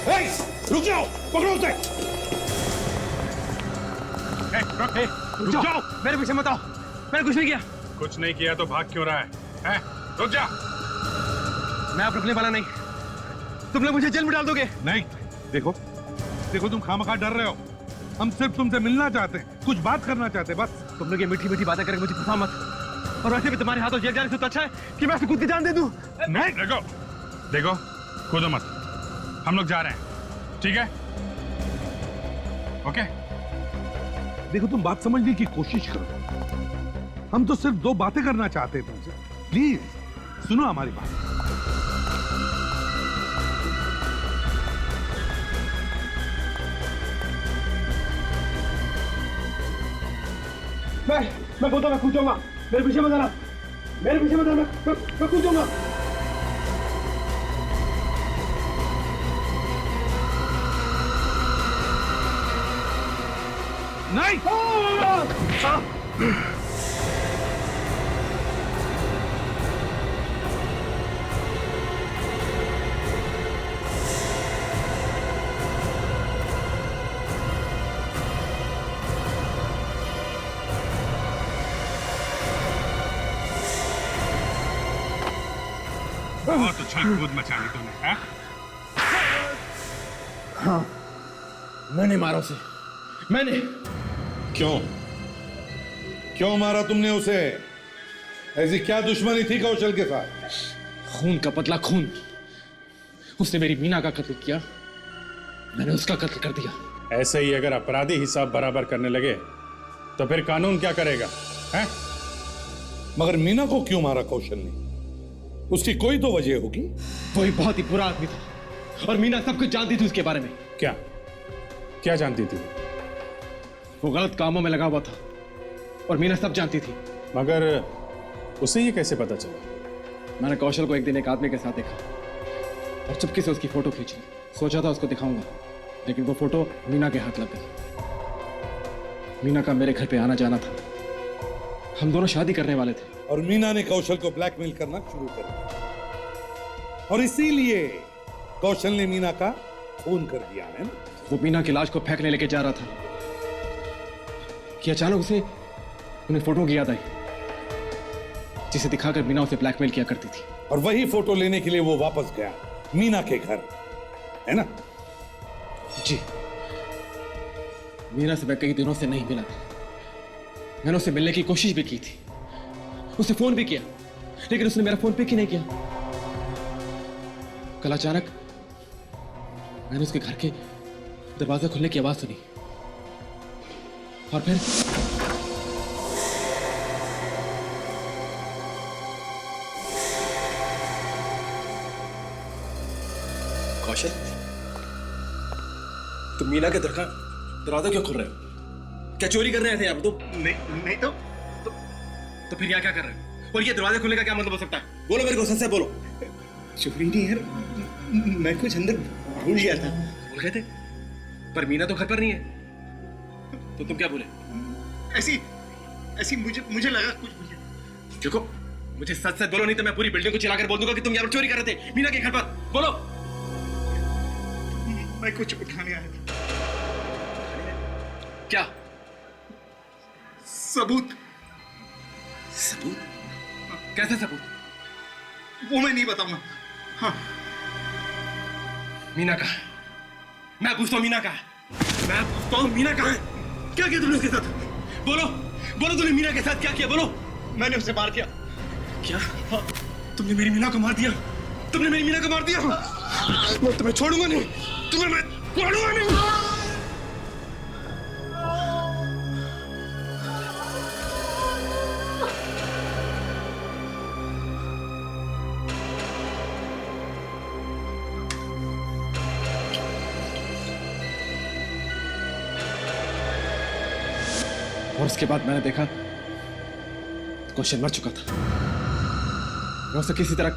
रुक जाओ, पकड़ो उसे। रुक जाओ, मेरे पीछे मत आओ, मैंने कुछ नहीं किया। कुछ नहीं किया तो भाग क्यों रहा है? रुक जा। मैं अब रुकने वाला नहीं, तुम लोग मुझे जेल में डाल दोगे। नहीं, देखो देखो, तुम खामखा डर रहे हो। हम सिर्फ तुमसे मिलना चाहते हैं, कुछ बात करना चाहते हैं, बस। तुम लोग ये मीठी मीठी बातें करके मुझे फंसा मत, और वैसे भी तुम्हारे हाथों जेल जाने से तो अच्छा है कि मैं खुद की जान दे दूं। नहीं, देखो देखो, कूदो मत, हम लोग जा रहे हैं, ठीक है? ओके? देखो, तुम बात समझने की कोशिश करो। हम तो सिर्फ दो बातें करना चाहते हैं तुमसे। प्लीज सुनो हमारी बात। मैं बोलता, मैं कूद जाऊंगा, मेरे पीछे मत आना, मेरे पीछे मत आना, मैं कूद जाऊंगा। नहीं, बहुत उछल कूद मचा ली तूने, हाँ? हाँ, मैंने मारा उसे, मैंने। क्यों क्यों मारा तुमने उसे? ऐसी क्या दुश्मनी थी कौशल के साथ? खून का बदला खून। उसने मेरी मीना का कत्ल किया, मैंने उसका कत्ल कर दिया। ऐसे ही अगर अपराधी हिसाब बराबर करने लगे तो फिर कानून क्या करेगा, हैं? मगर मीना को क्यों मारा कौशल ने? उसकी कोई तो वजह होगी। वो ही बहुत ही बुरा आदमी था, और मीना सब कुछ जानती थी उसके बारे में। क्या क्या जानती थी? वो गलत कामों में लगा हुआ था, और मीना सब जानती थी। मगर उसे ये कैसे पता चला? मैंने कौशल को एक दिन एक आदमी के साथ देखा, और चुपके से उसकी फोटो खींची। सोचा था उसको दिखाऊंगा, लेकिन वो फोटो मीना के हाथ लग गई। मीना का मेरे घर पे आना जाना था, हम दोनों शादी करने वाले थे। और मीना ने कौशल को ब्लैकमेल करना शुरू कर दिया, और इसीलिए कौशल ने मीना का खून कर दिया, है ना? वो मीना की लाश को फेंकने लेके जा रहा था कि अचानक उसे उन्हें फोटो की याद आई, जिसे दिखाकर मीना उसे ब्लैकमेल किया करती थी। और वही फोटो लेने के लिए वो वापस गया मीना के घर, है ना? जी। मीना से मैं कई दिनों से नहीं मिला, मैंने उससे मिलने की कोशिश भी की थी, उसे फोन भी किया, लेकिन उसने मेरा फोन पिक ही नहीं किया। कल अचानक मैंने उसके घर के दरवाजा खुलने की आवाज सुनी, और फिर कौशल, तुम मीना के दरवाजा क्यों खोल रहे हो? क्या चोरी कर रहे थे आप तुम? नहीं तो फिर यहाँ क्या कर रहे हो? और ये दरवाजे खोलने का क्या मतलब हो सकता है? बोलो मेरे को, सच से बोलो। चोरी नहीं यार, मैं कुछ अंदर भूल गया था। भूल गए थे? पर मीना तो घर पर नहीं है, तो तुम क्या बोले? ऐसी मुझे लगा कुछ भूल गया। देखो, मुझे सच सच बोलो, नहीं तो मैं पूरी बिल्डिंग को चिल्लाकर बोल दूंगा कि तुम यहाँ पर चोरी कर रहे थे मीना के घर पर। बोलो। मैं कुछ उठाने आया था। क्या सबूत। कैसे सबूत? वो मैं नहीं बताऊंगा। हाँ। मीना कहाँ है? मैं पूछता हूँ मीना कहाँ है? मैं पूछता हूँ मीना कहाँ है? क्या किया तुमने उसके साथ? बोलो तुमने मीना के साथ क्या किया? बोलो। मैंने उसे मार दिया। क्या? हाँ। तुमने मेरी मीना को मार दिया? तुमने मेरी मीना को मार दिया? मैं तुम्हें छोड़ूंगा नहीं, तुम्हें मैं छोड़ूंगा नहीं। और उसके बाद मैंने देखा कौशल मर चुका था। मैं उसे किसी तरह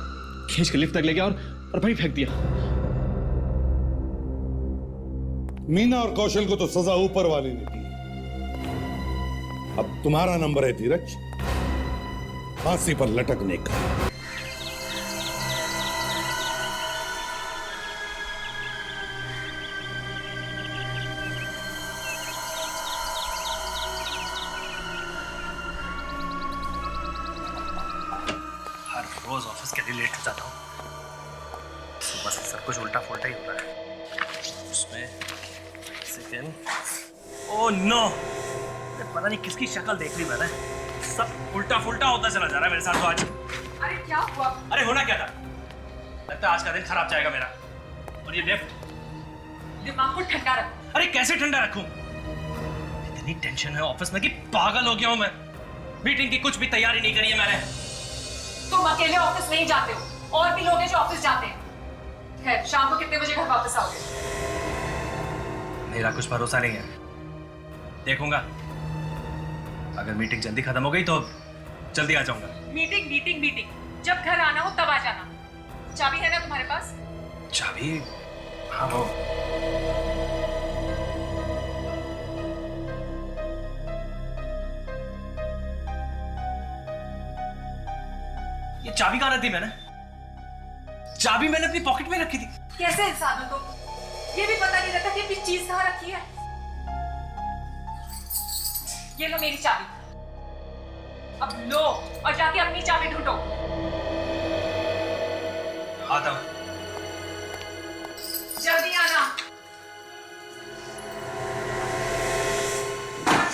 खींच के लिफ्ट तक ले गया और वहीं फेंक दिया। मीना और कौशल को तो सजा ऊपर वाले ने दी। अब तुम्हारा नंबर है धीरज, फांसी पर लटकने का। डेली लेट हो जाता हूँ। सुबह से सब कुछ उल्टा फुल्टा ही हो रहा है। उसमें सेकंड, ओह नो, पता नहीं किसकी शक्ल देख ली मैंने। सब उल्टा फुल्टा होता चला जा रहा है मेरे साथ तो आज। अरे क्या हुआ? अरे होना क्या था, लगता है आज का दिन खराब जाएगा मेरा। और ये लिफ्ट, दिमाग को ठंडा रखो। अरे कैसे ठंडा रखूं? इतनी टेंशन है ऑफिस में कि पागल हो गया हूं मैं। मीटिंग की कुछ भी तैयारी नहीं करी है मैंने। तुम अकेले ऑफिस नहीं जाते हो, और भी लोग हैं जो ऑफिस जाते हैं। खैर, शाम को कितने बजे घर वापस आओगे? मेरा कुछ भरोसा नहीं है, देखूंगा। अगर मीटिंग जल्दी खत्म हो गई तो जल्दी आ जाऊंगा। मीटिंग मीटिंग मीटिंग, जब घर आना हो तब आ जाना। चाबी है ना तुम्हारे पास? चाबी? हाँ वो। ये चाबी कहाँ रखी थी मैंने? चाबी मैंने अपनी पॉकेट में रखी थी। कैसे इंसान हो तुम? ये भी पता नहीं रहता कि अपनी चीज कहाँ रखी है। ये लो मेरी चाबी, अब लो और जाके अपनी चाबी ढूंढो। आता हूं। जल्दी आना,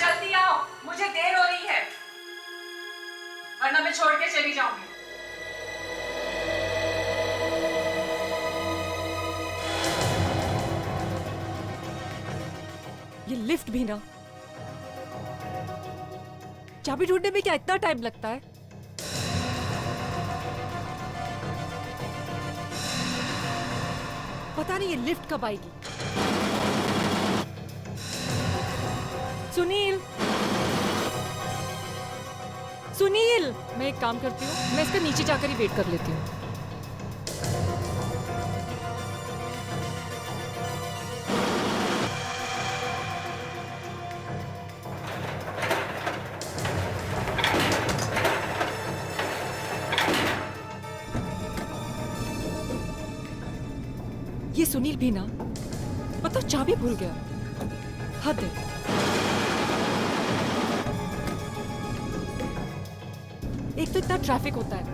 जल्दी आओ, मुझे देर हो रही है, वरना मैं छोड़ के चली जाऊंगी। ये लिफ्ट भी ना, चाबी ढूंढने में क्या इतना टाइम लगता है? पता नहीं ये लिफ्ट कब आएगी। सुनील, सुनील, मैं एक काम करती हूँ, मैं इसका नीचे जाकर ही वेट कर लेती हूँ। ये सुनील भी ना, मतलब चाबी भूल गया। हद है। एक तो इतना ट्रैफिक होता है,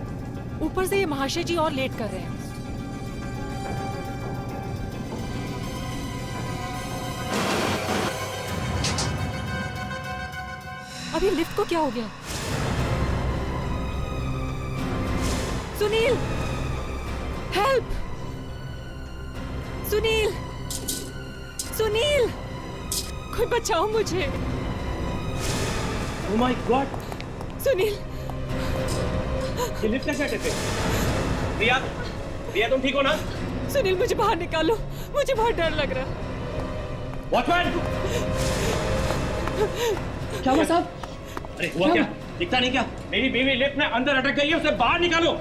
ऊपर से ये महाशय जी और लेट कर रहे हैं। अभी लिफ्ट को क्या हो गया? सुनील, हेल्प! सुनील, सुनील, कोई बचाओ मुझे। Oh my God! सुनील, ये लिफ्ट कैसे अटक गई? प्रिया, प्रिया तुम ठीक हो ना? सुनील मुझे बाहर निकालो, मुझे बहुत डर लग रहा है। वॉचमैन! क्या हुआ साहब? अरे हुआ क्या? दिखता नहीं क्या? मेरी बीवी लिफ्ट में अंदर अटक गई है, उसे बाहर निकालो।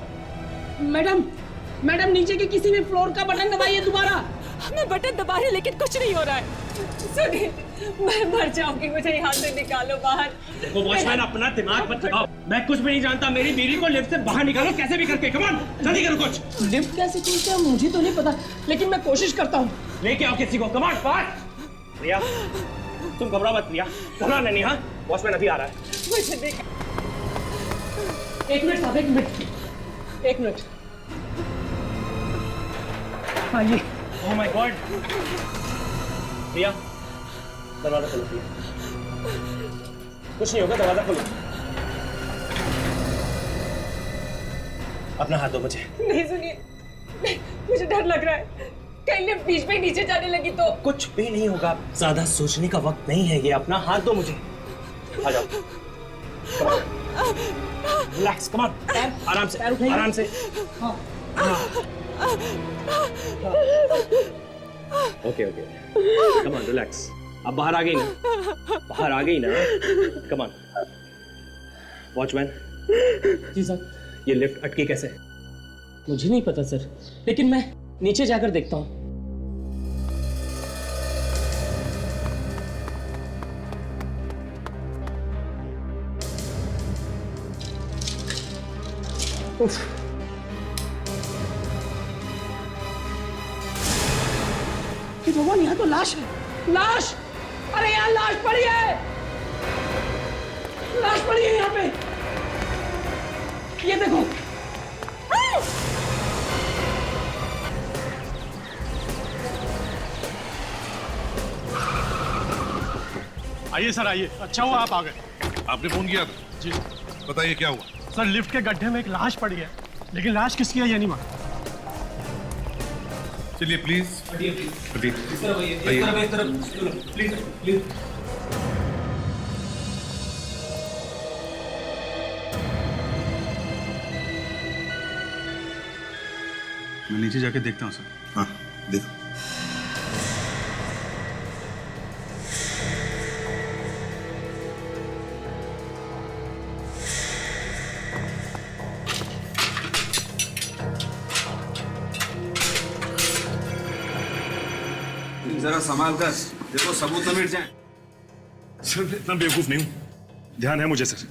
मैडम, मैडम नीचे के किसी भी फ्लोर का बटन दबाइए दोबारा। मैं बटन दबा रही हूं लेकिन कुछ नहीं हो रहा है। सुनील, मैं मर जाऊंगी, मुझे यहाँ से निकालो बाहर। देखो वॉचमैन, अपना दिमाग मत लगाओ। मैं कुछ भी नहीं जानता। मेरी बीवी को लिफ्ट से बाहर निकालो कैसे भी करके। कम ऑन, जल्दी करो कुछ। लिफ्ट कैसे खुलता है मुझे तो नहीं पता, लेकिन मैं कोशिश करता हूँ। लेके आओ किसी को। Come on, fast. प्रिया, तुम घबराओ मत। प्रिया, घबरा नहीं। हाँ, वॉचमैन अभी आ रहा है। मुझे देख। एक मिनट साहब, एक मिनट, एक मिनट। हाँ ये। Oh my God. प्रिया, दरवाजा खोलो। प्रिया, कुछ नहीं होगा, दरवाजा खोलो। अपना हाथ दो मुझे। नहीं सुनिए, मुझे डर लग रहा है, कहीं लिफ्ट बीच में नीचे जाने लगी तो। कुछ भी नहीं होगा, ज्यादा सोचने का वक्त नहीं है ये। अपना हाथ दो मुझे। आ जाओ। Relax, come on. आराम से, आराम से। हाँ। Okay okay, come on, relax. अब बाहर आ गई ना? बाहर आ गई ना? Come on. वॉचमैन। जी सर। ये लिफ्ट अटकी कैसे? मुझे नहीं पता सर, लेकिन मैं नीचे जाकर देखता हूँ। भगवान, यहाँ तो लाश है। लाश! अरे यहाँ लाश पड़ी है, लाश पड़ी है यहाँ पे। ये देखो। आइए सर आइए, अच्छा हुआ आप आ गए। आपने फोन किया था? जी बताइए क्या हुआ? सर, लिफ्ट के गड्ढे में एक लाश पड़ी है, लेकिन लाश किसकी है ये नहीं मालूम। चलिए प्लीज। मैं नीचे जाके देखता हूँ सर। हाँ देखो। जरा संभाल कर देखो, सबूत न मिट जाए। सर मैं इतना बेवकूफ नहीं हूँ, ध्यान है मुझे सर।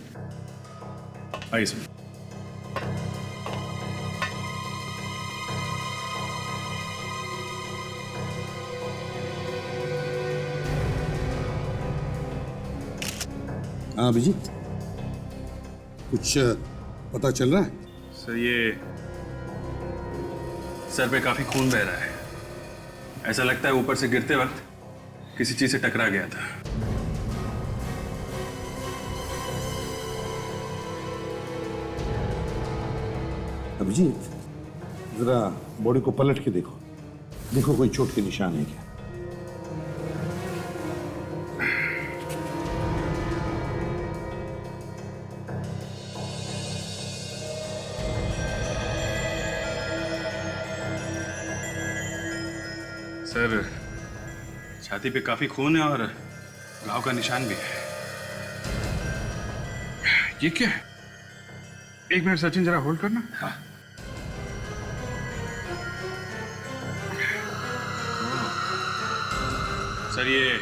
आइए सर। हाँ अभिजीत, कुछ पता चल रहा है? सर ये सर पे काफी खून बह रहा है। ऐसा लगता है ऊपर से गिरते वक्त किसी चीज से टकरा गया था। अभिजीत, जरा बॉडी को पलट के देखो, देखो कोई चोट के निशान है क्या? सर छाती पे काफी खून है और घाव का निशान भी है। ये क्या है? एक मिनट सचिन, जरा होल्ड करना। हाँ। सर ये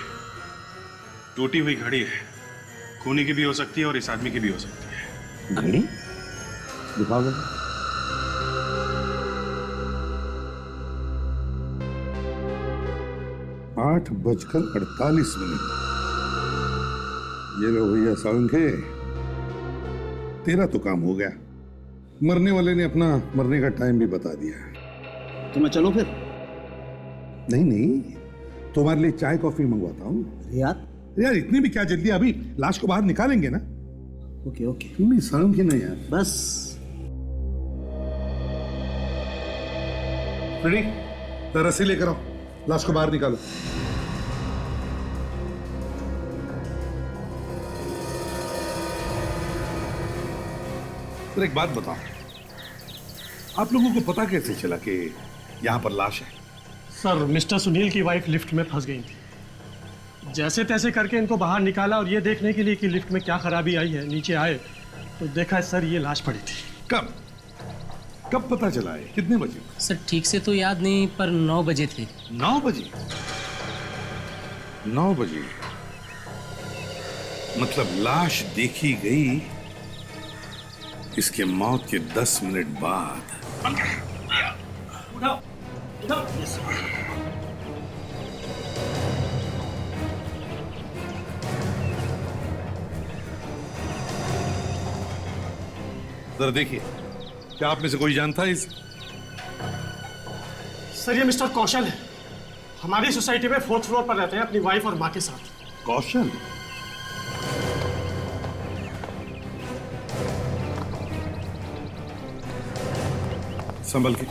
टूटी हुई घड़ी है, खूनी की भी हो सकती है और इस आदमी की भी हो सकती है। घड़ी दिखाओ जरा। 8:48। ये लो भैया सावंखे, तेरा तो काम हो गया। मरने वाले ने अपना मरने का टाइम भी बता दिया। तो मैं चलूं फिर? नहीं नहीं, तुम्हारे लिए चाय कॉफी मंगवाता हूँ। यार इतनी भी क्या जल्दी, अभी लाश को बाहर निकालेंगे ना। Okay okay. नहीं सावंखे नहीं यार, बस रेडी, तो रस्सी लेकर आओ, लाश को बाहर निकालो। सर एक बात बताओ, आप लोगों को पता कैसे चला कि यहां पर लाश है? सर, मिस्टर सुनील की वाइफ लिफ्ट में फंस गई थी। जैसे तैसे करके इनको बाहर निकाला और ये देखने के लिए कि लिफ्ट में क्या खराबी आई है, नीचे आए तो देखा सर ये लाश पड़ी थी। कब कब पता चला है? कितने बजे? सर ठीक से तो याद नहीं, पर 9 बजे थे। 9 बजे? 9 बजे मतलब लाश देखी गई इसके मौत के 10 मिनट बाद। उठाओ उठाओ। जरा देखिए, क्या आप में से कोई जानता है इस? सर ये मिस्टर कौशल है, हमारी सोसाइटी में 4th फ्लोर पर रहते हैं अपनी वाइफ और माँ के साथ। कौशल? संभल के।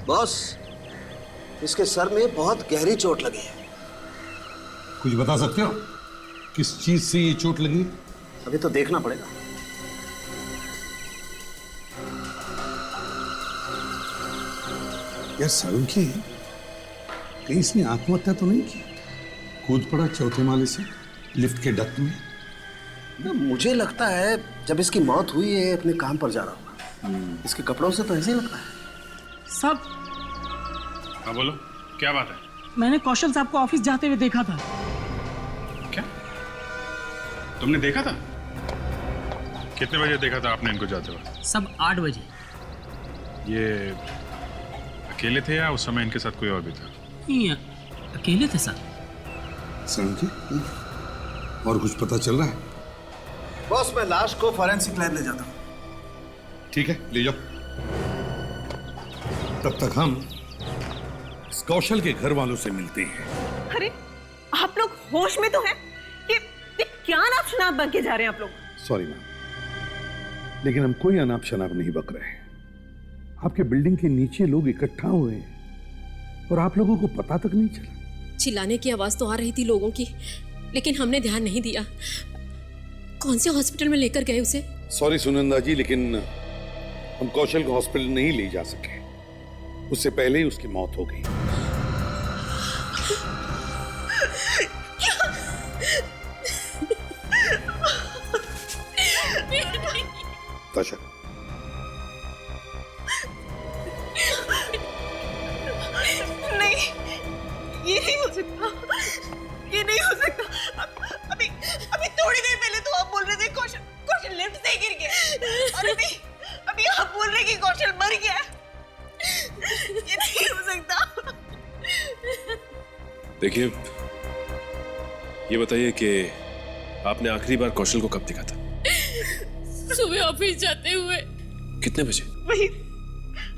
बॉस, इसके सर में बहुत गहरी चोट लगी है। कुछ बता सकते हो किस चीज से ये चोट लगी? अभी तो देखना पड़ेगा। यार सावंखी, कहीं इसने आत्महत्या तो नहीं की? कूद पड़ा 4थे माले से लिफ्ट के डक्ट में? ना, मुझे लगता है जब इसकी मौत हुई है अपने काम पर जा रहा होगा। इसके कपड़ों से तो ऐसे ही लगता है। साहब, हाँ बोलो, क्या बात है? मैंने कौशल साहब को ऑफिस जाते हुए देखा था। क्या तुमने देखा था? कितने बजे देखा था आपने इनको जाते हुए? सब 8 बजे। ये अकेले थे या उस समय इनके साथ कोई और भी था? नहीं, अकेले थे सर। सावंखी, कहीं इसने आत्महत्या तो नहीं की? कूद पड़ा 4थे माले से लिफ्ट के डक्ट में? क्या तुमने देखा था? सावंखी, क्या और कुछ पता चल रहा है? बॉस, मैं लाश को फॉरेंसिक लैब ले जाता हूँ। ठीक है, ले जाओ। तब तक हम इस कौशल के घर वालों से मिलते हैं। अरे आप लोग होश में तो हैं? ये क्या नाप शनाप बन के जा रहे हैं आप लोग? सॉरी मैम, लेकिन हम कोई अनाप शनाप नहीं बक रहे हैं। आपके बिल्डिंग के नीचे लोग इकट्ठा हुए हैं और आप लोगों को पता तक नहीं चला। चिल्लाने की आवाज तो आ रही थी लोगों की, लेकिन हमने ध्यान नहीं दिया। कौन से हॉस्पिटल में लेकर गए उसे? सॉरी सुनंदा जी, लेकिन हम कौशल को हॉस्पिटल नहीं ले जा सके। उससे पहले ही उसकी मौत हो गई। ताशा, नहीं, ये नहीं हो सकता, ये नहीं हो सकता। अभी थोड़ी देर पहले तो आप बोल रहे थे कौशल लिफ्ट से गिर गया, और अभी आप बोल रहे कि कौशल मर गया। ये नहीं हो सकता। देखिए, ये बताइए कि आपने आखिरी बार कौशल को कब देखा था? सुबह ऑफिस जाते हुए। कितने बजे? वही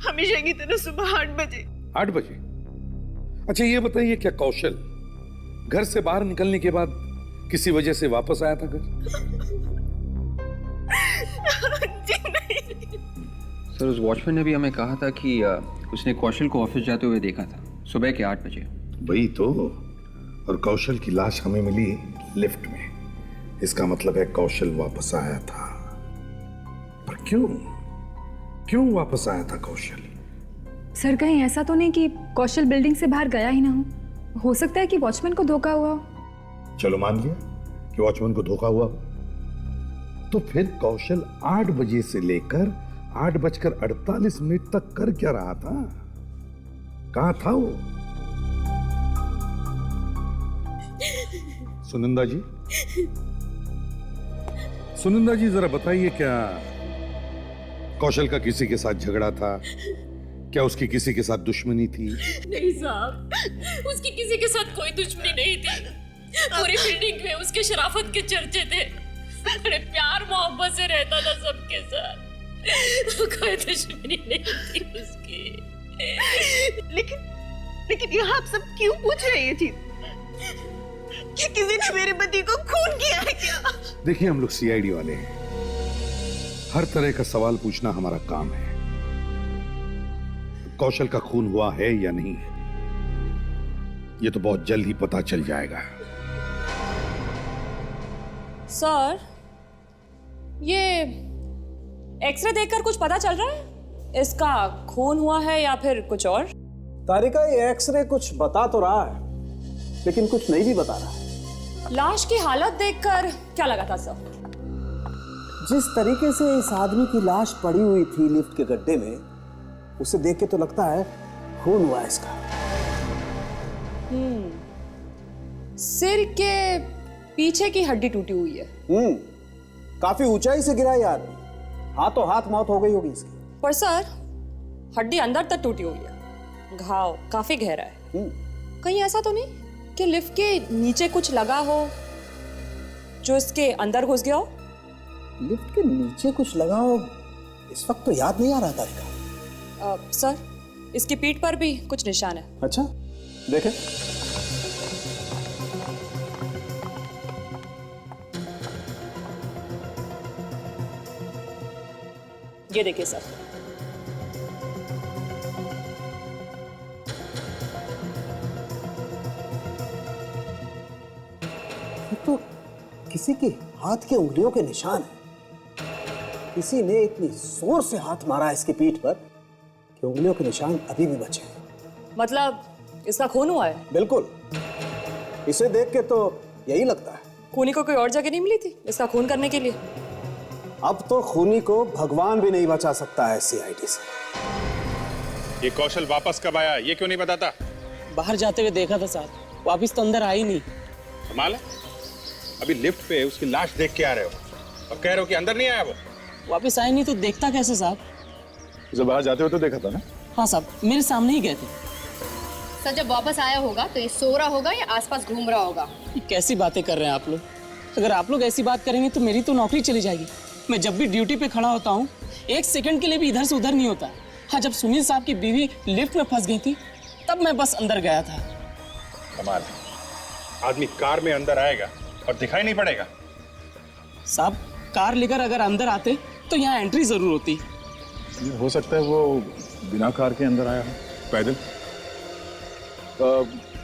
हमेशा की तरह सुबह 8 बजे। 8 बजे? अच्छा ये बताइए, क्या कौशल घर से बाहर निकलने के बाद किसी वजह से वापस आया था घर? सर, उस वॉचमैन ने भी हमें कहा था कि उसने कौशल को ऑफिस जाते हुए देखा था सुबह के 8 बजे। वही तो। और कौशल की लाश हमें मिली लिफ्ट में। इसका मतलब है कौशल वापस आया था। पर क्यों वापस आया था कौशल? सर, कहीं ऐसा तो नहीं कि कौशल बिल्डिंग से बाहर गया ही ना हो सकता है कि वॉचमैन को धोखा हुआ हो। चलो मान लिया कि वॉचमैन को धोखा हुआ, तो फिर कौशल 8 बजे से लेकर 8:48 तक कर क्या रहा था? कहां था वो? सुनंदा जी जरा बताइए, क्या कौशल का किसी के साथ झगड़ा था? क्या उसकी किसी के साथ दुश्मनी थी? नहीं साहब, उसकी किसी के साथ कोई दुश्मनी नहीं थी। पूरी बिल्डिंग में उसके शराफत के चर्चे थे। बड़े प्यार मोहब्बत से रहता था सबके साथ। कोई दुश्मनी नहीं थी उसकी। लेकिन यहाँ आप सब क्यों पूछ रहे हैं ये चीज? कि किसी ने मेरे पति को खून किया है क्या? देखिए, हम लोग सीआईडी वाले हैं। हर तरह का सवाल पूछना हमारा काम है। कौशल का खून हुआ है या नहीं, ये तो बहुत जल्द ही पता चल जाएगा। सर, ये एक्सरे देखकर कुछ पता चल रहा है? इसका खून हुआ है या फिर कुछ और? तारिका, ये एक्सरे कुछ बता तो रहा है, लेकिन कुछ नहीं भी बता रहा है। लाश की हालत देखकर क्या लगा था सर? जिस तरीके से इस आदमी की लाश पड़ी हुई थी लिफ्ट के गड्ढे में, उसे देख के तो लगता है खून हुआ है इसका। सिर के पीछे की हड्डी टूटी हुई है। काफी ऊंचाई से गिरा यार, हाथों हाथ मौत हो गई होगी इसकी। पर सर, हड्डी अंदर तक टूटी हुई है, घाव काफी गहरा है। कहीं ऐसा तो नहीं कि लिफ्ट के नीचे कुछ लगा हो जो इसके अंदर घुस गया हो? लिफ्ट के नीचे कुछ लगा हो इस वक्त तो याद नहीं आ रहा तारिका। सर, इसकी पीठ पर भी कुछ निशान है। अच्छा, देखें। ये देखिए सर। तो किसी के हाथ के उंगलियों के निशान है। किसी ने इतनी जोर से हाथ मारा है इसकी पीठ पर कि उंगलियों के निशान अभी भी बचे हैं। मतलब इसका खून हुआ है? बिल्कुल, इसे देख के तो यही लगता है। खूनी को कोई और जगह नहीं मिली थी इसका खून करने के लिए? अब तो खूनी को भगवान भी नहीं बचा सकता है सीआईडी से। ये कौशल वापस कब आया, ये क्यों नहीं बताता? बाहर जाते हुए देखा था साहब, वापिस तो अंदर आई नहीं। कमाल है, अभी लिफ्ट पे उसकी लाश देख के आ रहे हो और कह रहे हो कि अंदर नहीं आया वो? वापिस आए नहीं तो देखता कैसे साहब? जब बाहर जाते हो तो देखा था ना? हाँ साहब, मेरे सामने ही गए थे। सर, जब वापस आया होगा तो ये सो रहा होगा या आसपास घूम रहा होगा? ये कैसी बातें कर रहे हैं आप लोग? अगर आप लोग ऐसी बात करेंगे तो मेरी तो नौकरी चली जाएगी। मैं जब भी ड्यूटी पे खड़ा होता हूँ 1 सेकंड के लिए भी इधर से उधर नहीं होता। हाँ, जब सुनील साहब की बीवी लिफ्ट में फंस गई थी तब मैं बस अंदर गया था। कमाल है, आदमी कार में अंदर आएगा और दिखाई नहीं पड़ेगा। साहब, कार लेकर अगर अंदर आते तो यहाँ एंट्री जरूर होती। हो सकता है वो बिना कार के अंदर आया हो, पैदल।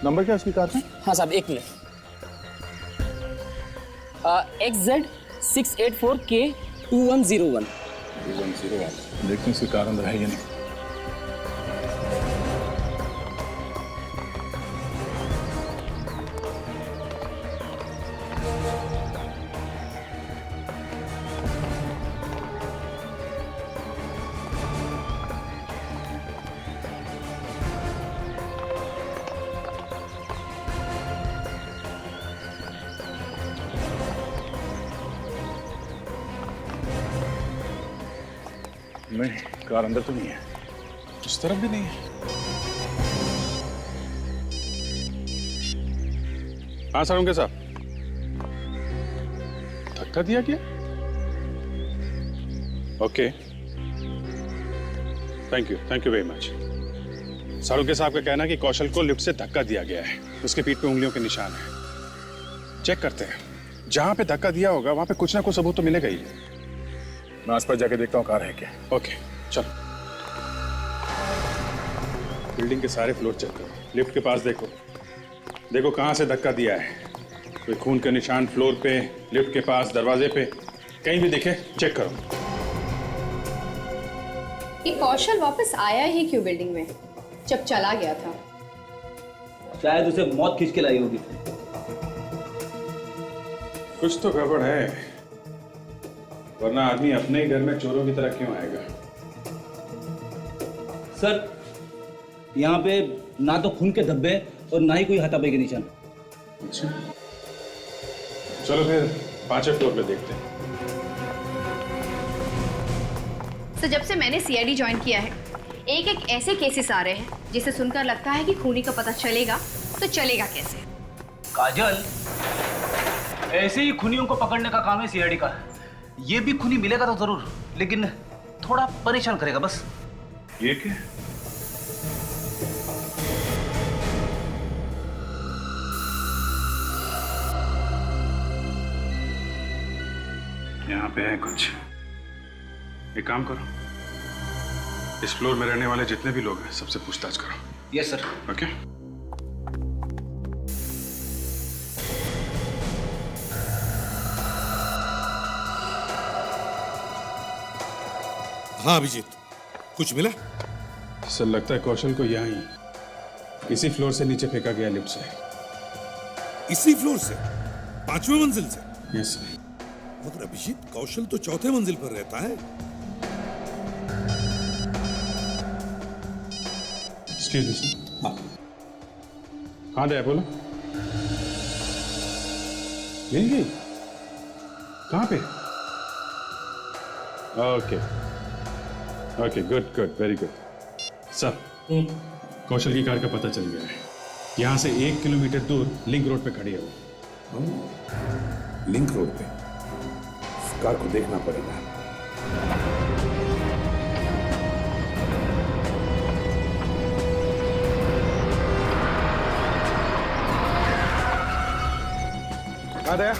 नंबर क्या उसकी कार का? हाँ साहब, 1 मिनट। XZ684K2101। देखते हैं उसकी कार अंदर है या नहीं। नहीं, कार अंदर तो नहीं है, उस तरफ भी नहीं है। हाँ सारुंगे साहब, धक्का दिया क्या? Okay, thank you very much. Sarunge साहब का कहना है कि कौशल को लिफ्ट से धक्का दिया गया है, उसके पीठ पे उंगलियों के निशान है। चेक करते हैं, जहां पे धक्का दिया होगा वहां पे कुछ ना कुछ सबूत तो मिलेगा ही। मैं आसपास जाके देखता हूँ कार है क्या। ओके चलो। बिल्डिंग के सारे फ्लोर चेक करो, लिफ्ट के पास देखो, देखो कहाँ से धक्का दिया है। कोई खून के निशान फ्लोर पे, लिफ्ट के पास, दरवाजे पे, कहीं भी दिखे चेक करो। ये कौशल वापस आया ही क्यों बिल्डिंग में जब चला गया था? शायद उसे मौत खींच के लाई होगी। कुछ तो गड़बड़ है, वरना आदमी अपने ही घर में चोरों की तरह क्यों आएगा? सर, यहाँ पे ना तो खून के धब्बे और ना ही कोई हाथापाई के निशान। अच्छा, चलो फिर 5वें फ्लोर पे देखते हैं। सर, जब से मैंने सीआईडी ज्वाइन किया है, एक ऐसे केसेस आ रहे हैं जिसे सुनकर लगता है कि खूनी का पता चलेगा तो चलेगा कैसे। काजल, ऐसे ही खूनियों को पकड़ने का काम है सीआईडी का। ये भी खूनी मिलेगा तो जरूर, लेकिन थोड़ा परेशान करेगा बस। ये क्या? यहाँ पे है कुछ। एक काम करो, इस फ्लोर में रहने वाले जितने भी लोग हैं सबसे पूछताछ करो। Yes sir. ओके। हाँ अभिजीत, कुछ मिला? सर लगता है कौशल को यहाँ इसी फ्लोर से नीचे फेंका गया, लिफ्ट से। इसी फ्लोर से? 5वें मंजिल से? Yes sir. मगर अभिजीत, कौशल तो 4थे मंजिल पर रहता है। Excuse me sir. हाँ, कहाँ गया बोलो? मिल गई? कहाँ पे? Okay okay, good, very good. Sir, Kaushal की कार का पता चल गया है। यहाँ से 1 किलोमीटर दूर लिंक रोड पे खड़ी है वो। लिंक रोड पे? इस कार को देखना पड़ेगा। कहाँ गया?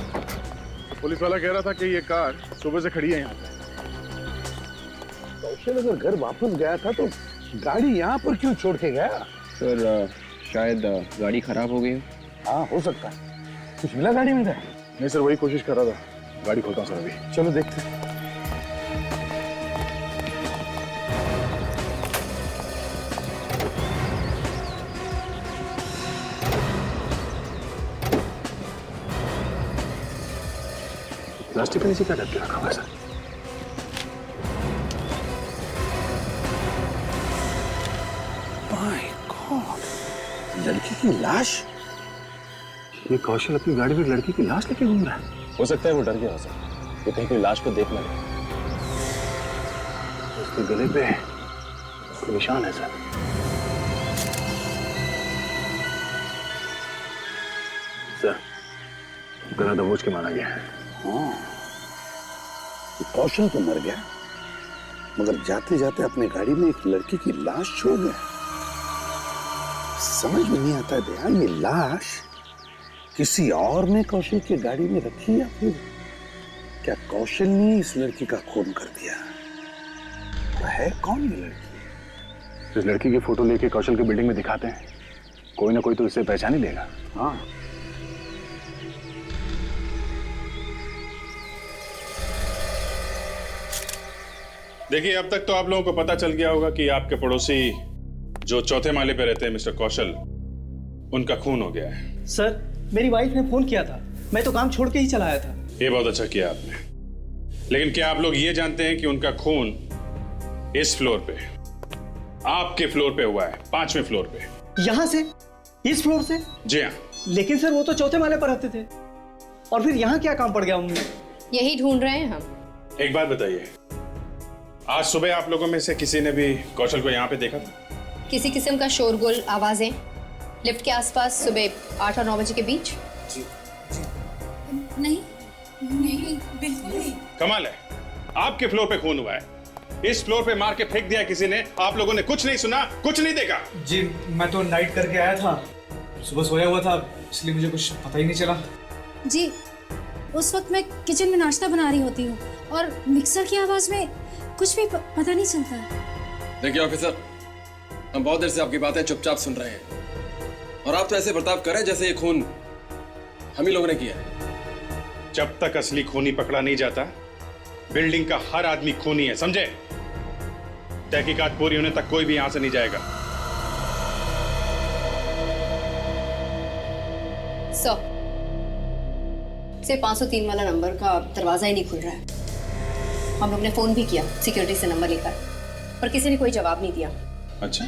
पुलिस वाला कह रहा था कि ये कार सुबह से खड़ी है यहाँ पे। कौशल अगर घर वापस गया था तो गाड़ी यहाँ पर क्यों छोड़ के गया? सर, शायद गाड़ी खराब हो गई। हाँ, हो सकता है। कुछ मिला गाड़ी में? नहीं सर, वही कोशिश कर रहा था। गाड़ी खोलता हूँ सर अभी। चलो देखते हैं। प्लास्टिक के नीचे क्या करके रखा हुआ है सर? लड़की की लाश? ये कौशल अपनी गाड़ी में लड़की की लाश लेके घूम रहा है। हो सकता है वो डर गया हो सर, ये कहीं कोई लाश को देख ना ले। उसके गले पे उसके निशान है सर। सर, गला दबोच के मारा गया है। हाँ, कौशल तो मर गया, मगर जाते जाते अपने गाड़ी में एक लड़की की लाश छोड़ गया। समझ में नहीं आता दया, ये लाश किसी और ने कौशल की गाड़ी में रखी या फिर क्या कौशल ने इस लड़की का खून कर दिया? तो है कौन ये लड़की? इस लड़की की फोटो लेके कौशल की बिल्डिंग में दिखाते हैं, कोई ना कोई तो इसे पहचान ही लेगा। हाँ, देखिए, अब तक तो आप लोगों को पता चल गया होगा कि आपके पड़ोसी जो चौथे माले पे रहते हैं मिस्टर कौशल, उनका खून हो गया है। सर, मेरी वाइफ ने फोन किया था, मैं तो काम छोड़ के ही चला आया था। ये बहुत अच्छा किया आपने, लेकिन क्या आप लोग ये जानते हैं कि उनका खून इस फ्लोर पे, आपके फ्लोर पे हुआ है, 5वें फ्लोर पे। यहाँ से? इस फ्लोर से? जी हाँ। लेकिन सर वो तो चौथे माले पर रहते थे, और फिर यहाँ क्या काम पड़ गया उन्हें? यही ढूंढ रहे हैं हम। एक बात बताइए, आज सुबह आप लोगों में से किसी ने भी कौशल को यहाँ पे देखा था? किसी किस्म का शोरगुल, आवाजें लिफ्ट के आसपास सुबह 8 और 9 बजे के बीच? जी, नहीं, बिल्कुल नहीं। कमाल है, आपके फ्लोर पे खून हुआ है, इस फ्लोर पे मार के फेंक दिया किसी ने, आप लोगों ने कुछ नहीं सुना, कुछ नहीं देखा? जी, मैं तो नाइट करके आया था, सुबह सोया हुआ था, इसलिए मुझे कुछ पता ही नहीं चला। जी, उस वक्त मैं किचन में नाश्ता बना रही होती हूँ और मिक्सर की आवाज में कुछ भी पता नहीं चलता। देखिए ऑफिसर, हम बहुत देर से आपकी बातें चुपचाप सुन रहे हैं और आप तो ऐसे बर्ताव करें जैसे ये खून हम ही लोगों ने किया है। जब तक असली खूनी पकड़ा नहीं जाता, बिल्डिंग का हर आदमी खूनी है, समझे? तहकीकात पूरी होने तक कोई भी यहां से नहीं जाएगा। सिर्फ 503 वाला नंबर का दरवाजा ही नहीं खुल रहा है। हम लोग ने फोन भी किया सिक्योरिटी से नंबर लेकर, पर किसी ने कोई जवाब नहीं दिया। अच्छा,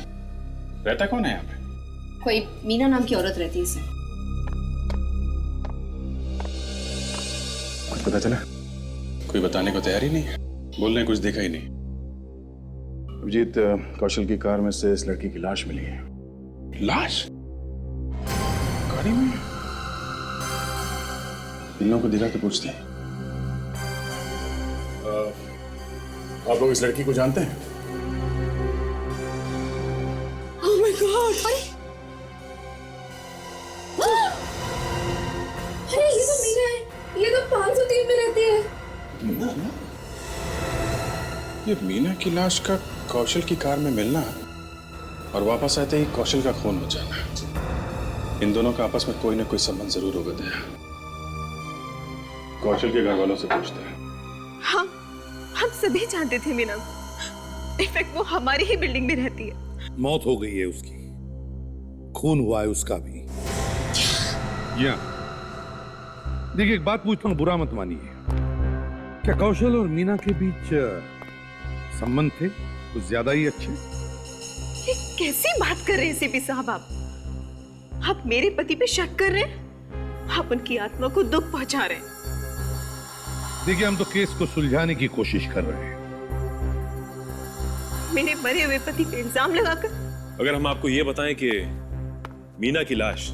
रहता कौन है यहाँ पे? कोई मीना नाम की औरत रहती है इसमें। कुछ पता चला? कोई बताने को तैयार ही नहीं है, बोलने कुछ देखा ही नहीं। अभिजीत, कौशल की कार में से इस लड़की की लाश मिली है। लाश? गाड़ी में? इन लोगों को दिला के पूछते हैं। आप लोग इस लड़की को जानते हैं? Oh my God! अरे ये तो मीना है, ये तो 503 में रहती है। ये मीना की लाश का कौशल की कार में मिलना और वापस आते ही कौशल का खून हो जाना, इन दोनों का आपस में कोई ना कोई संबंध जरूर होगा दया। कौशल के घर वालों से पूछते हैं। हम सभी जानते थे मीना, इनफैक्ट वो हमारी ही बिल्डिंग में रहती है। मौत हो गई है उसकी, खून हुआ है उसका भी। या देखिए, एक बात पूछता हूं, बुरा मत मानिए, क्या कौशल और मीना के बीच संबंध थे कुछ ज्यादा ही अच्छे? ये कैसी बात कर रहे हैं सीपी साहब आप मेरे पति पे शक कर रहे हैं? आप उनकी आत्मा को दुख पहुंचा रहे हैं। देखिए, हम तो केस को सुलझाने की कोशिश कर रहे हैं। मेरे मरे हुए पति पे इल्जाम लगाकर? अगर हम आपको ये बताएं कि मीना की लाश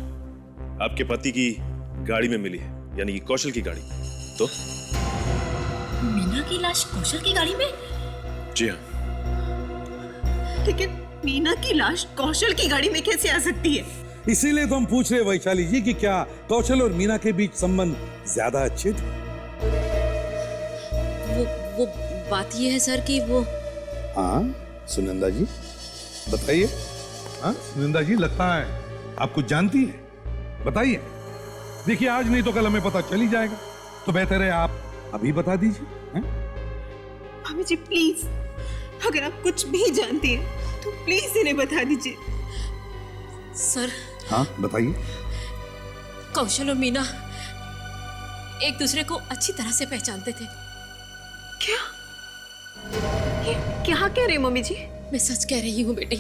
आपके पति की गाड़ी में मिली है, यानी कि कौशल की गाड़ी, तो? मीना की लाश कौशल की गाड़ी में? जी हाँ। लेकिन मीना की लाश कौशल की गाड़ी में कैसे आ सकती है? इसीलिए तो हम पूछ रहे वैशाली जी कि क्या कौशल और मीना के बीच संबंध ज्यादा अच्छे थे? वो बात ये है सर कि वो। हाँ सुनंदा जी बताइए। हाँ सुनंदा जी, लगता है आप कुछ जानती हैं, बताइए। देखिए, आज नहीं तो कल हमें पता चल ही जाएगा, तो बेहतर है आप अभी बता दीजिए। मम्मी जी प्लीज, अगर आप कुछ भी जानती हैं तो प्लीज इन्हें बता दीजिए। सर। हाँ बताइए। कौशल और मीना एक दूसरे को अच्छी तरह से पहचानते थे। क्या? ये क्या कह रही मम्मी जी? मैं सच कह रही हूँ बेटी,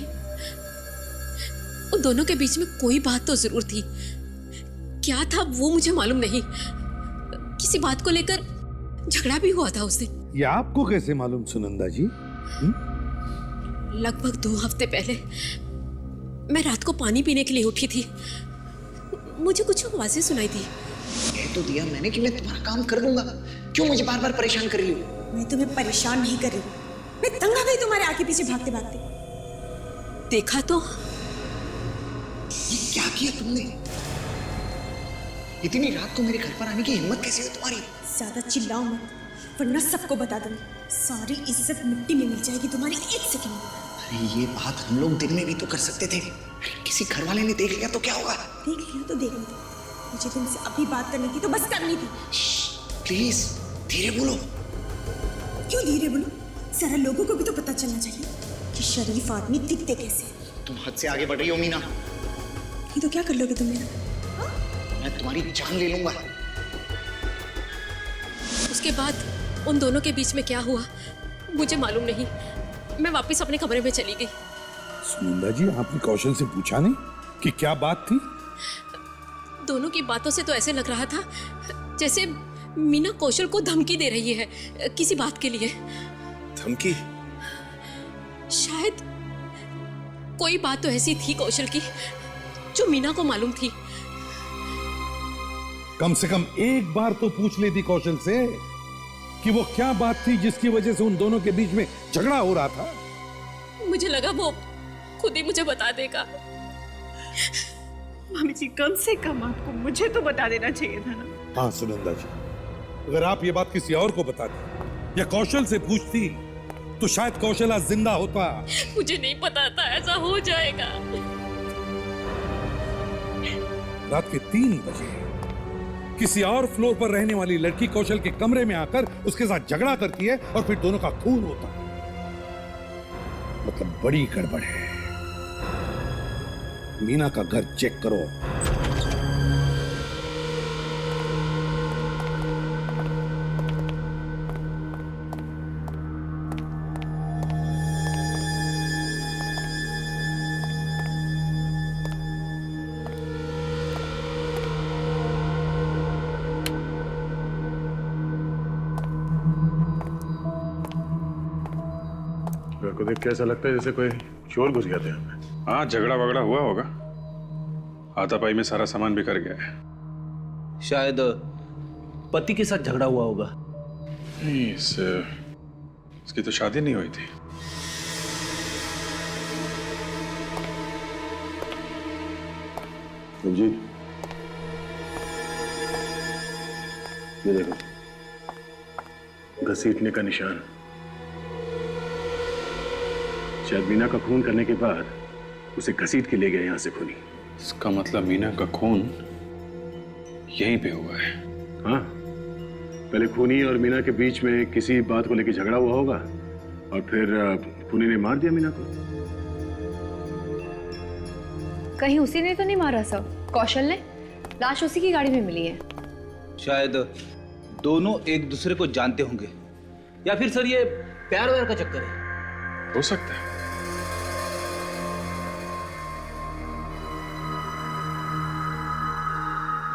उन दोनों के बीच में कोई बात तो जरूर थी। क्या था वो मुझे मालूम नहीं, किसी बात को लेकर झगड़ा भी हुआ था उस दिन। ये आपको कैसे मालूम सुनंदा जी? लगभग 2 हफ्ते पहले मैं रात को पानी पीने के लिए उठी थी, मुझे कुछ आवाजें सुनाई दी। तो दिया मैंने कि मैं तुम्हारा काम कर दूंगा। क्यों मुझे बार बार परेशान कर रही हो? मैं तुम्हें परेशान नहीं कर रही हूँ, मैं तंग आ गई तुम्हारे आगे पीछे भागते भागते। देखा तो ये क्या किया तुमने? इतनी रात को मेरे घर पर आने की हिम्मत कैसे हुई तुम्हारी? ज्यादा चिल्लाओ मत, वरना सबको बता दूंगी। सारी इज्जत मिट्टी में मिल जाएगी तुम्हारी एक सेकंड में। अरे ये बात हम लोग दिन में भी तो कर सकते थे। किसी घर वाले ने देख लिया तो क्या होगा? देख लिया तो देखने दो, मुझे तुमसे अभी बात करनी थी तो बस करनी थी। प्लीज धीरे बोलो। क्यों धीरे बोलो? जरा लोगों को भी तो पता चलना चाहिए कि शरीफ आदमी दिखते कैसे। तुम हद से आगे बढ़ रही हो मीना। ये तो क्या कर लोगे तुम मेरा? मैं तुम्हारी जान ले लूंगा। उसके बाद उन दोनों के बीच में क्या हुआ मुझे मालूम नहीं। मैं वापस अपने कमरे में चली गई। सुनंदा जी, आपने कौशल से पूछा नहीं कि क्या बात थी? दोनों की बातों से तो ऐसे लग रहा था जैसे मीना कौशल को धमकी दे रही है किसी बात के लिए। धमकी? शायद कोई बात तो ऐसी थी कौशल की जो मीना को मालूम थी। कम से कम एक बार तो पूछ लेती कौशल से कि वो क्या बात थी जिसकी वजह से उन दोनों के बीच में झगड़ा हो रहा था। मुझे लगा वो खुद ही मुझे बता देगा। मामी जी, कम से कम आपको मुझे तो बता देना चाहिए था ना। हाँ सुनंदा जी, अगर आप ये बात किसी और को बताती या कौशल से पूछती तो शायद कौशल आज जिंदा होता। मुझे नहीं पता था ऐसा हो जाएगा। रात के 3 बजे किसी और फ्लोर पर रहने वाली लड़की कौशल के कमरे में आकर उसके साथ झगड़ा करती है और फिर दोनों का खून होता है। मतलब बड़ी गड़बड़ है। मीना का घर चेक करो। घर को देख के ऐसा लगता है जैसे कोई चोर घुस गया था हमें। हाँ, झगड़ा वगड़ा हुआ होगा। हाथापाई में सारा सामान बिखर गया है। शायद पति के साथ झगड़ा हुआ होगा। नहीं, इसकी तो शादी नहीं हुई थी। जी, ये देखो, घसीटने का निशान। शायद मीना का खून करने के बाद उसे घसीट के ले गए यहां से खूनी। इसका मतलब मीना का खून यहीं पे हुआ है। हाँ, पहले खूनी और मीना के बीच में किसी बात को लेकर झगड़ा हुआ होगा और फिर खूनी ने मार दिया मीना को। कहीं उसी ने तो नहीं मारा सर? कौशल ने? लाश उसी की गाड़ी में मिली है। शायद दोनों एक दूसरे को जानते होंगे, या फिर सर ये प्यार व्यार का चक्कर है। हो सकता है।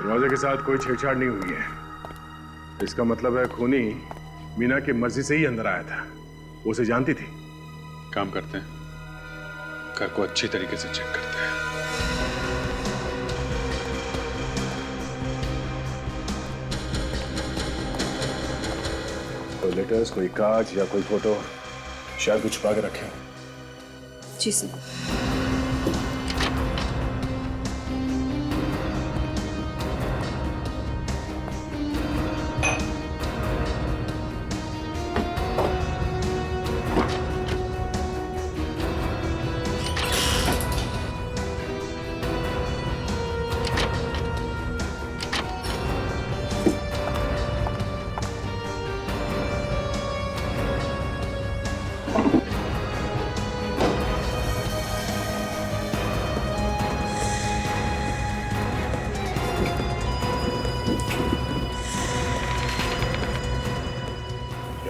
दरवाजे के साथ कोई छेड़छाड़ नहीं हुई है। इसका मतलब है खूनी मीना की मर्जी से ही अंदर आया था। वो उसे जानती थी। काम करते हैं, घर को अच्छी तरीके से चेक करते हैं। कोई लेटर्स, कोई कागज या कोई फोटो शायद कुछ छुपा के रखे। जी सर।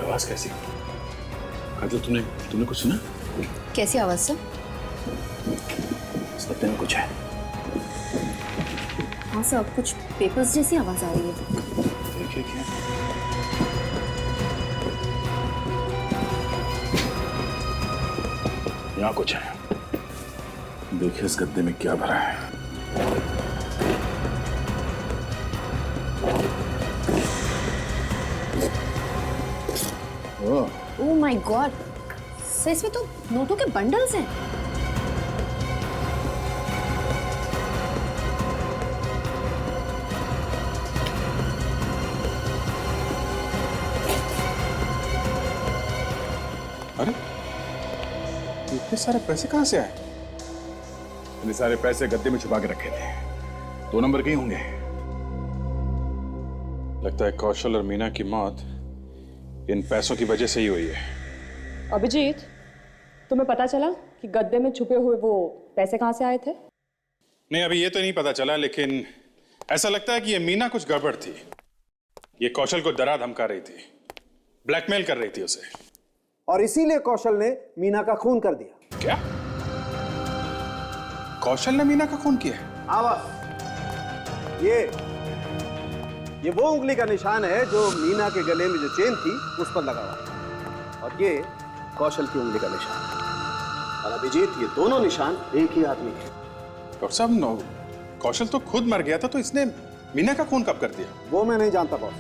आवाज कैसी? काजल, तुमने कुछ सुना? कैसी आवाज सर? इस पत्ते में कुछ है। हाँ सर, कुछ पेपर्स जैसी आवाज आ रही है। देखिए क्या? यहाँ कुछ है। देखिए इस गद्दे में क्या भरा है। माय गॉड, सर इसमें तो नोटों के बंडल्स हैं। अरे इतने सारे पैसे कहां से आए? इतने सारे पैसे गद्दे में छुपा के रखे थे, 2 नंबर के ही होंगे। लगता है कौशल और मीना की मौत इन पैसों की वजह से ही हुई है। अभिजीत, तुम्हें पता चला कि गद्दे में छुपे हुए वो पैसे कहां से आए थे? नहीं, अभी ये तो नहीं पता चला, लेकिन ऐसा लगता है कि ये मीना कुछ गड़बड़ थी। ये कौशल को डरा धमका रही थी, ब्लैकमेल कर रही थी उसे, और इसीलिए कौशल ने मीना का खून कर दिया। क्या? कौशल ने मीना का खून किया? आवाज, ये वो उंगली का निशान है जो मीना के गले में जो चेन थी उस पर लगा हुआ, और ये कौशल की उंगली का निशान है। और अभिजीत, ये दोनों निशान एक ही आदमी के। डॉक्टर साहब, कौशल तो खुद मर गया था, तो इसने मीना का खून कब कर दिया? वो मैं नहीं जानता बॉस,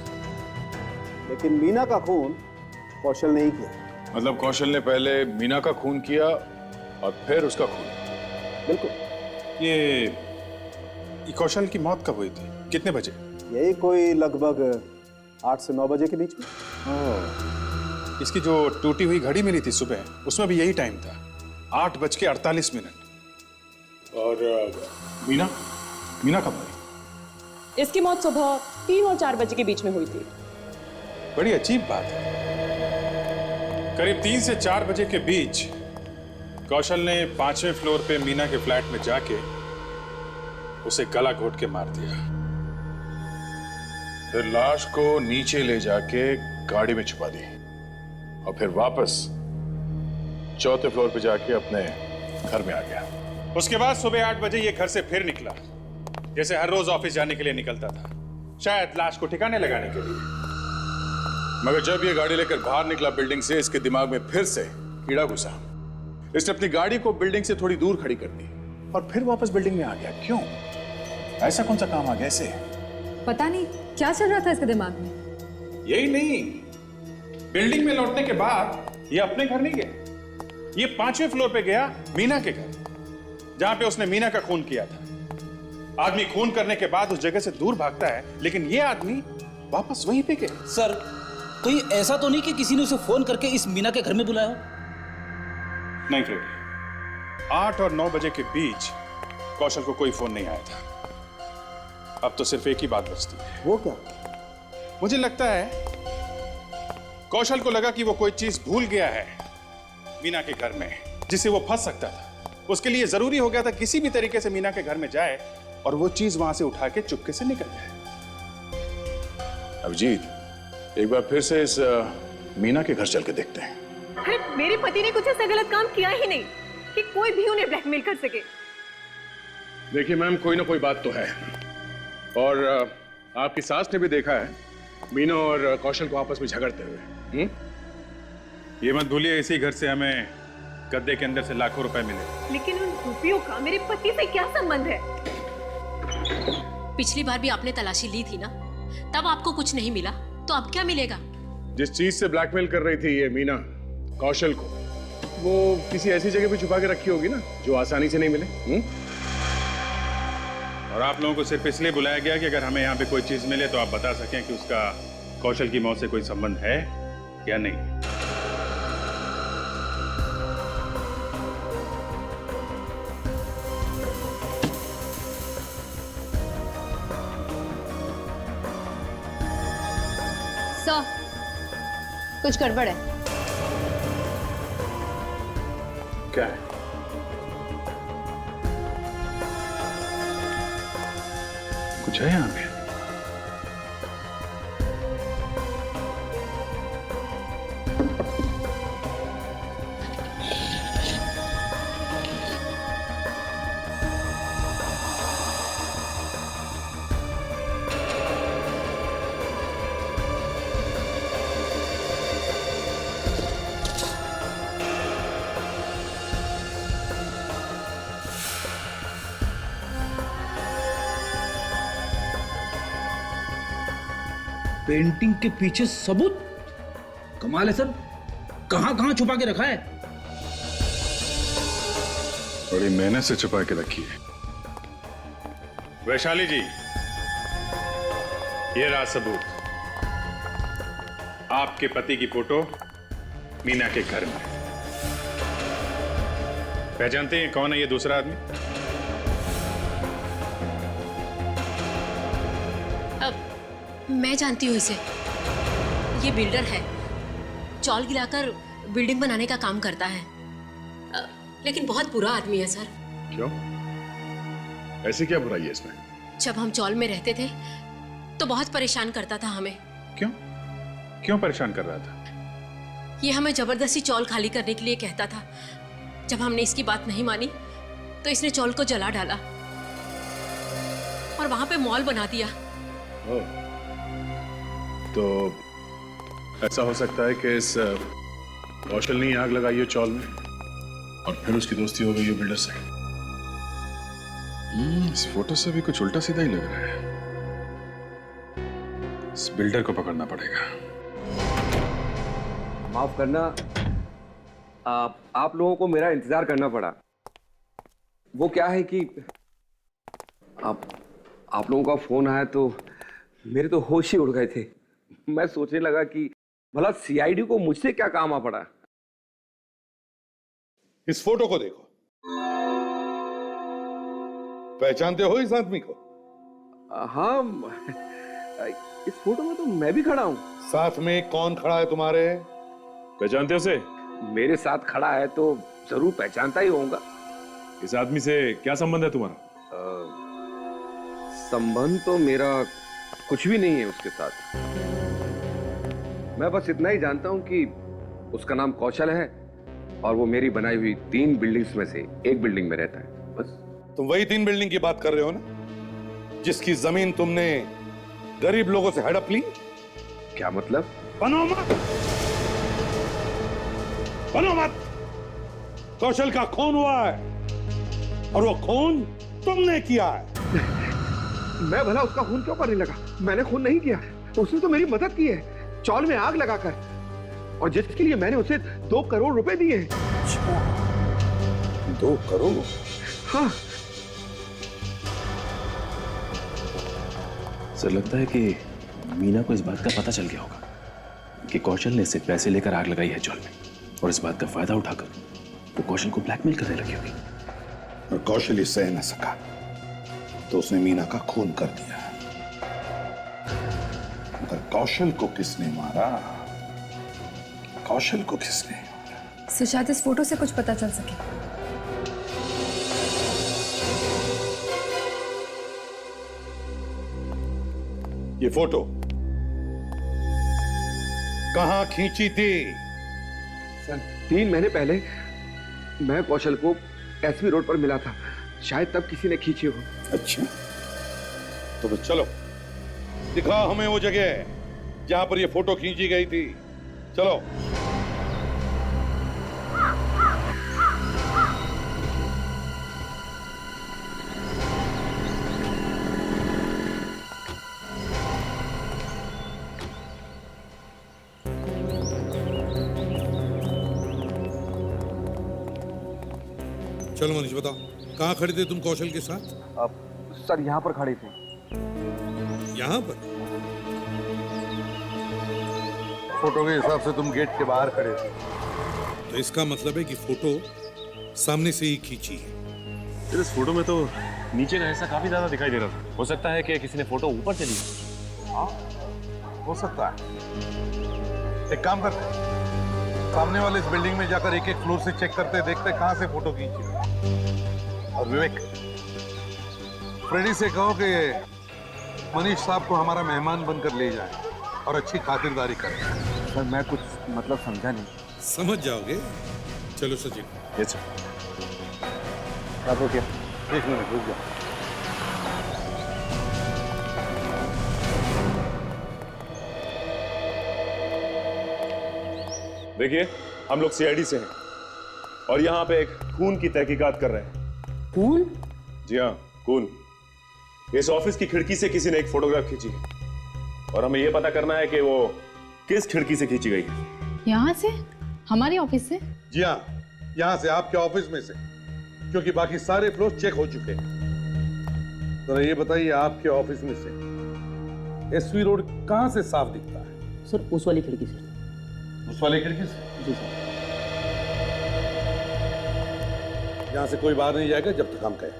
लेकिन मीना का खून कौशल ने ही किया। मतलब कौशल ने पहले मीना का खून किया और फिर उसका खून? बिल्कुल। ये कौशल की मौत कब हुई थी? कितने बजे? यही कोई लगभग 8 से 9 बजे के बीच में। इसकी जो टूटी हुई घड़ी मिली थी सुबह, उसमें भी यही टाइम था, 8:48। और मीना कब मरी? इसकी मौत सुबह 3 और 4 बजे के बीच में हुई थी। बड़ी अजीब बात है। करीब 3 से 4 बजे के बीच कौशल ने 5वें फ्लोर पे मीना के फ्लैट में जाके उसे गला घोट के मार दिया। फिर लाश को नीचे ले जाके गाड़ी में छुपा दी, और फिर वापस 4थे फ्लोर पे जाके अपने घर में आ गया। उसके बाद सुबह 8 बजे ये घर से फिर निकला, जैसे हर रोज ऑफिस जाने के लिए निकलता था, शायद लाश को ठिकाने लगाने के लिए। मगर जब ये गाड़ी लेकर बाहर निकला बिल्डिंग से, इसके दिमाग में फिर से कीड़ा घुसा। इसने अपनी गाड़ी को बिल्डिंग से थोड़ी दूर खड़ी कर दी और फिर वापस बिल्डिंग में आ गया। क्यों? ऐसा कौन सा काम आ गया इसे? पता नहीं क्या चल रहा था इसके दिमाग में। यही नहीं, बिल्डिंग में लौटने के बाद ये अपने घर नहीं गया, ये 5वें फ्लोर पे गया मीना के घर, जहां पे उसने मीना का खून किया था। आदमी खून करने के बाद उस जगह से दूर भागता है, लेकिन ये आदमी वापस वहीं पे गया। सर, कहीं ऐसा तो नहीं कि किसी ने उसे फोन करके इस मीना के घर में बुलाया हो? नहीं फ्रेडी, 8 और 9 बजे के बीच कौशल को कोई फोन नहीं आया था। अब तो सिर्फ एक ही बात बचती है। वो क्या? मुझे लगता है कौशल को लगा कि वो कोई चीज भूल गया है मीना के घर में, जिससे वो फंस सकता था। उसके लिए जरूरी हो गया था किसी भी तरीके से मीना के घर में जाए और वो चीज वहां से उठा के चुपके से निकल जाए। अभिजीत, एक बार फिर से इस मीना के घर चल के देखते हैं। अरे मेरे पति ने कुछ ऐसा गलत काम किया ही नहीं कि कोई भी उन्हें ब्लैकमेल कर सके। देखिए मैम, कोई ना कोई बात तो है, और आपकी सास ने भी देखा है मीना और कौशल को आपस में झगड़ते हुए। ये मत भूलिए, इसी घर से हमें गद्दे के अंदर से लाखों रुपए मिले। लेकिन उन रुपयों का मेरे पति से क्या संबंध है? पिछली बार भी आपने तलाशी ली थी ना, तब आपको कुछ नहीं मिला, तो अब क्या मिलेगा? जिस चीज से ब्लैकमेल कर रही थी ये मीना कौशल को, वो किसी ऐसी जगह पे छुपा के रखी होगी ना जो आसानी से नहीं मिले। और आप लोगों को सिर्फ इसलिए बुलाया गया कि अगर हमें यहाँ पे कोई चीज मिले तो आप बता सकें कि उसका कौशल की मौत से कोई संबंध है या नहीं। सर, कुछ गड़बड़ है। क्या है? कुछ है यहाँ पे? पेंटिंग के पीछे सबूत? कमाल है सर, कहां कहां छुपा के रखा है? बड़ी मेहनत से छुपा के रखी है। वैशाली जी, ये रहा सबूत। आपके पति की फोटो मीना के घर में। पहचानते हैं कौन है ये दूसरा आदमी? मैं जानती हूँ इसे। ये बिल्डर है, चौल गिराकर बिल्डिंग बनाने का काम करता है, लेकिन बहुत बुरा आदमी है सर। क्यों? ऐसी क्या बुराई है इसमें? जब हम चौल में रहते थे तो बहुत परेशान करता था हमें। क्यों? क्यों परेशान कर रहा था? ये हमें जबरदस्ती चौल खाली करने के लिए कहता था। जब हमने इसकी बात नहीं मानी तो इसने चौल को जला डाला और वहां पे मॉल बना दिया। तो ऐसा हो सकता है कि इस कौशल ने आग लगाई हो चौल में और फिर उसकी दोस्ती हो गई हो बिल्डर से। इस फोटो से भी कुछ उल्टा सीधा ही लग रहा है। इस बिल्डर को पकड़ना पड़ेगा। माफ करना, आप लोगों को मेरा इंतजार करना पड़ा। वो क्या है कि आप लोगों का फोन आया तो मेरे तो होश ही उड़ गए थे। मैं सोचने लगा कि भला सीआईडी को मुझसे क्या काम आ पड़ा। इस फोटो को देखो, पहचानते हो इस आदमी को? हाँ, इस फोटो में तो मैं भी खड़ा हूँ। साथ में कौन खड़ा है तुम्हारे? पहचानते हो उसे? मेरे साथ खड़ा है तो जरूर पहचानता ही होगा। इस आदमी से क्या संबंध है तुम्हारा? संबंध तो मेरा कुछ भी नहीं है उसके साथ। मैं बस इतना ही जानता हूं कि उसका नाम कौशल है और वो मेरी बनाई हुई 3 बिल्डिंग्स में से एक बिल्डिंग में रहता है, बस। तुम वही 3 बिल्डिंग की बात कर रहे हो ना, जिसकी जमीन तुमने गरीब लोगों से हड़प ली? क्या मतलब? बनो मत, बनो मत। कौशल का खून हुआ है और वो खून तुमने किया है। मैं भला उसका खून क्यों करने लगा? मैंने खून नहीं किया। उसने तो मेरी मदद की है, चौल में आग लगाकर, और जिसके लिए मैंने उसे 2 करोड़ रुपए दिए हैं। 2 करोड़? हाँ। सर, लगता है कि मीना को इस बात का पता चल गया होगा कि कौशल ने इससे पैसे लेकर आग लगाई है चौल में, और इस बात का फायदा उठाकर वो कौशल को ब्लैकमेल करने लगी होगी। और कौशल ये सह न सका तो उसने मीना का खून कर दिया। मगर कौशल को किसने मारा? कौशल को किसने? सो शायद इस फोटो से कुछ पता चल सके। ये फोटो कहां खींची थी? सर, 3 महीने पहले मैं कौशल को एसपी रोड पर मिला था। शायद तब किसी ने खींची हो। अच्छा, तो फिर चलो दिखाओ हमें वो जगह जहां पर ये फोटो खींची गई थी। चलो। चलो मनीष, बताओ कहाँ खड़े थे तुम कौशल के साथ? सर, यहाँ पर खड़े थे। यहाँ पर? फोटो के हिसाब से तुम गेट के बाहर खड़े थे, तो इसका मतलब है कि फोटो सामने से ही खींची है। इस फोटो में तो नीचे का हिस्सा काफी ज्यादा दिखाई दे रहा था। हो सकता है कि किसी ने फोटो ऊपर से ली। हाँ, हो सकता है। एक काम करते हैं, सामने वाले इस बिल्डिंग में जाकर एक-एक फ्लोर से चेक करते, देखते कहां से फोटो खींची। और विवेक, फ्रेडी से कहो कि मनीष साहब को हमारा मेहमान बनकर ले जाए और अच्छी खातिरदारी करें। सर, मैं कुछ मतलब समझा नहीं। समझ जाओगे। चलो सचिन। Yes sir. क्या हो गया? 1 मिनट रुक जाओ। देखिए, हम लोग सीआईडी से हैं और यहाँ पे एक खून की तहकीकात कर रहे हैं। खून? जी हाँ, खून। इस ऑफिस की खिड़की से किसी ने एक फोटोग्राफ खींची है और हमें यह पता करना है कि वो किस खिड़की से खींची गई है। यहाँ से? हमारे ऑफिस से? जी हाँ, यहाँ से, आपके ऑफिस में से, क्योंकि बाकी सारे फ्लोर चेक हो चुके हैं। जरा ये बताइए, आपके ऑफिस में से एसवी रोड कहाँ से साफ दिखता है? सर उस वाली खिड़की से। उस वाली खिड़की से? जी सर। यहाँ से कोई बाहर नहीं जाएगा जब तक हम कहें।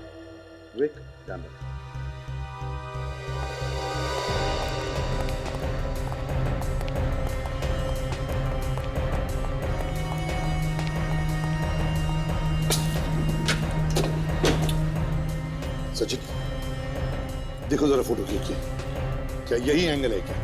विवेक, ध्यान रखें। सचिन, देखो जरा फोटो खींचिए, क्या यही एंगल है क्या?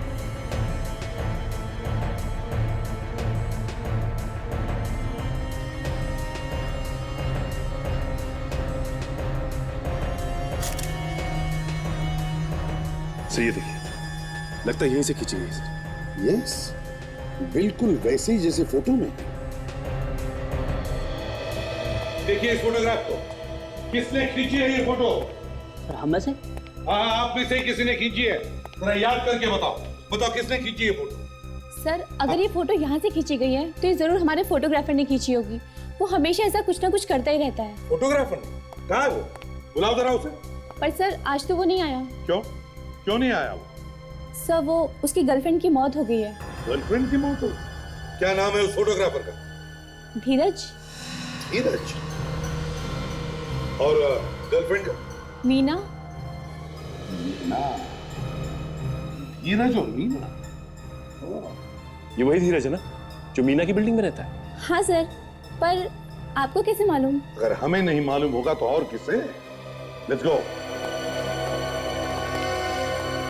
सर ये देखिए, लगता है यहीं से खींची गई सर। यस, बिल्कुल वैसे ही जैसे फोटो में। देखिए इस फोटोग्राफ को, किसने खींची है ये फोटो? सर हम में से? हाँ, आप में से किसी ने खींची है? जरा याद करके बताओ, बताओ किसने खींची है फोटो? सर अगर ये फोटो यहाँ से खींची गई है तो ये जरूर हमारे फोटोग्राफर ने खींची होगी। वो हमेशा ऐसा कुछ ना कुछ करता ही रहता है। फोटोग्राफर ने? कहाँ है वो? बुलाओ जरा उसे। पर सर आज तो वो नहीं आया। क्यों? क्यों नहीं आया वो? सर वो उसकी गर्लफ्रेंड की मौत हो गई है। गर्लफ्रेंड की मौत हो? क्या नाम है उस फोटोग्राफर का? धीरज। धीरज? और गर्लफ्रेंड का? मीना। मीना? धीरज और मीना? ये वही धीरज है ना जो मीना की बिल्डिंग में रहता है? हाँ सर, पर आपको कैसे मालूम? अगर हमें नहीं मालूम होगा तो और किसे? Let's go.